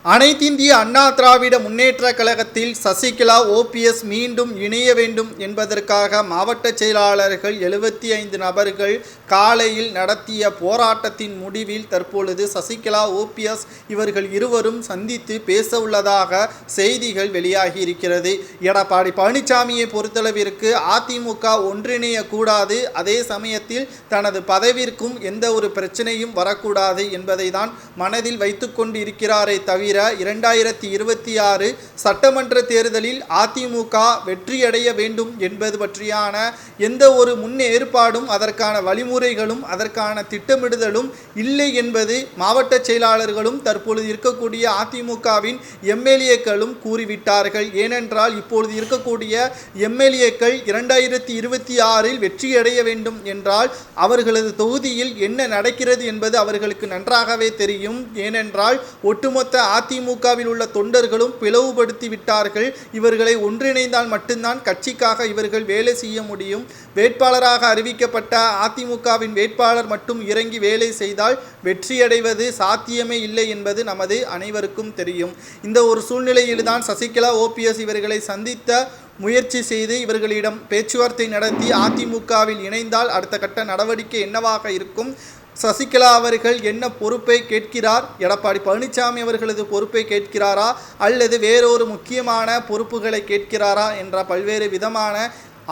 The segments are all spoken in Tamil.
அனைத்திந்திய அண்ணா திராவிட முன்னேற்ற கழகத்தில் சசிகலா ஓபிஎஸ் மீண்டும் இணைய வேண்டும் என்பதற்காக மாவட்ட செயலாளர்கள் 75 நபர்கள் காலையில் நடத்திய போராட்டத்தின் முடிவில் தற்பொழுது சசிகலா ஓபிஎஸ் இவர்கள் இருவரும் சந்தித்து பேச உள்ளதாக செய்திகள் வெளியாகி இருக்கிறது. எடப்பாடி பழனிசாமியை பொறுத்தளவிற்கு அதிமுக ஒன்றிணைய கூடாது, அதே சமயத்தில் தனது பதவிற்கும் எந்த ஒரு பிரச்சனையும் வரக்கூடாது என்பதை தான் மனதில் வைத்துக் கொண்டு இருக்கிறாரே தவிர 2026 சட்டமன்ற தேர்தலில் அதிமுக வெற்றியடைய வேண்டும் என்பது பற்றியான எந்த ஒரு முன்னேற்பாடும் அதற்கான வழிமுறைகளும் அதற்கான திட்டமிடுதலும் இல்லை என்பது மாவட்ட செயலாளர்களும் தற்பொழுது இருக்கக்கூடிய அதிமுகவின் எம்எல்ஏக்களும் கூறிவிட்டார்கள். ஏனென்றால் இப்பொழுது இருக்கக்கூடிய எம்எல்ஏக்கள் 2026 வெற்றியடைய வேண்டும் என்றால் அவர்களது தொகுதியில் என்ன நடக்கிறது என்பது அவர்களுக்கு நன்றாகவே தெரியும். ஏனென்றால் ஒட்டுமொத்த அதிமுகவில் உள்ள தொண்டர்களும் பிளவுபடுத்தி விட்டார்கள். இவர்களை ஒன்றிணைந்தால் மட்டும்தான் கட்சிக்காக இவர்கள் வேலை செய்ய முடியும். வேட்பாளராக அறிவிக்கப்பட்ட அதிமுகவின் வேட்பாளர் மட்டும் இறங்கி வேலை செய்தால் வெற்றியடைவது சாத்தியமே இல்லை என்பது நமது அனைவருக்கும் தெரியும். இந்த ஒரு சூழ்நிலையில்தான் சசிகலா ஓபிஎஸ் இவர்களை சந்தித்த முயற்சி செய்து இவர்களிடம் பேச்சுவார்த்தை நடத்தி அதிமுகவில் இணைந்தால் அடுத்த கட்ட நடவடிக்கை என்னவாக இருக்கும், சசிகலா அவர்கள் என்ன பொறுப்பை கேட்கிறார், எடப்பாடி பழனிசாமி அவர்களது பொறுப்பை கேட்கிறாரா அல்லது வேறொரு முக்கியமான பொறுப்புகளை கேட்கிறாரா என்ற பல்வேறு விதமான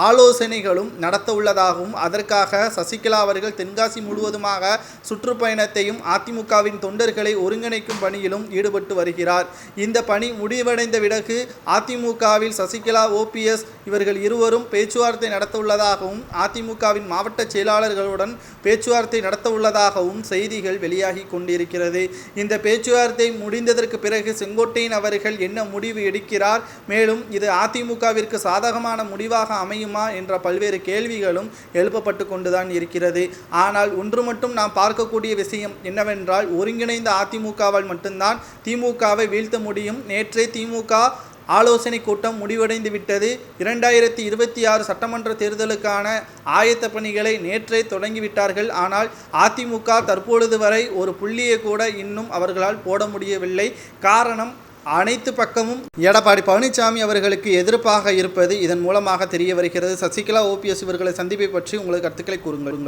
ஆலோசனைகளும் நடத்த உள்ளதாகவும் அதற்காக சசிகலா அவர்கள் தென்காசி முழுவதுமாக சுற்றுப்பயணத்தையும் அதிமுகவின் தொண்டர்களை ஒருங்கிணைக்கும் பணியிலும் ஈடுபட்டு வருகிறார். இந்த பணி முடிவடைந்த பிறகு அதிமுகவில் சசிகலா ஓபிஎஸ் இவர்கள் இருவரும் பேச்சுவார்த்தை நடத்த உள்ளதாகவும் அதிமுகவின் மாவட்ட செயலாளர்களுடன் பேச்சுவார்த்தை நடத்த உள்ளதாகவும் செய்திகள் வெளியாகி கொண்டிருக்கிறது. இந்த பேச்சுவார்த்தை முடிந்ததற்கு பிறகு செங்கோட்டையன் அவர்கள் என்ன முடிவு எடுக்கிறார், மேலும் இது அதிமுகவிற்கு சாதகமான முடிவாக அமையும் என்ற பல்வேறு கேள்விகளும் எழுப்பப்பட்டு கொண்டுதான் இருக்கிறது. ஆனால் ஒன்று மட்டும் நாம் பார்க்கக்கூடிய விஷயம் என்னவென்றால் ஒருங்கிணைந்த அதிமுகவால் மட்டும்தான் திமுகவை வீழ்த்த முடியும். நேற்றே திமுக ஆலோசனை கூட்டம் முடிவடைந்து விட்டது. 2026 சட்டமன்ற தேர்தலுக்கான ஆயத்த பணிகளை நேற்றே தொடங்கிவிட்டார்கள். ஆனால் அதிமுக தற்பொழுது வரை ஒரு புள்ளியை கூட இன்னும் அவர்களால் போட முடியவில்லை. காரணம், அனைத்து பக்கமும் எடப்பாடி பழனிசாமி அவர்களுக்கு எதிர்ப்பாக இருப்பது இதன் மூலமாக தெரிய வருகிறது. சசிகலா ஓபிஎஸ் இவர்களை சந்திப்பை பற்றி உங்களுக்கு கருத்துக்களை கூறுங்கள்.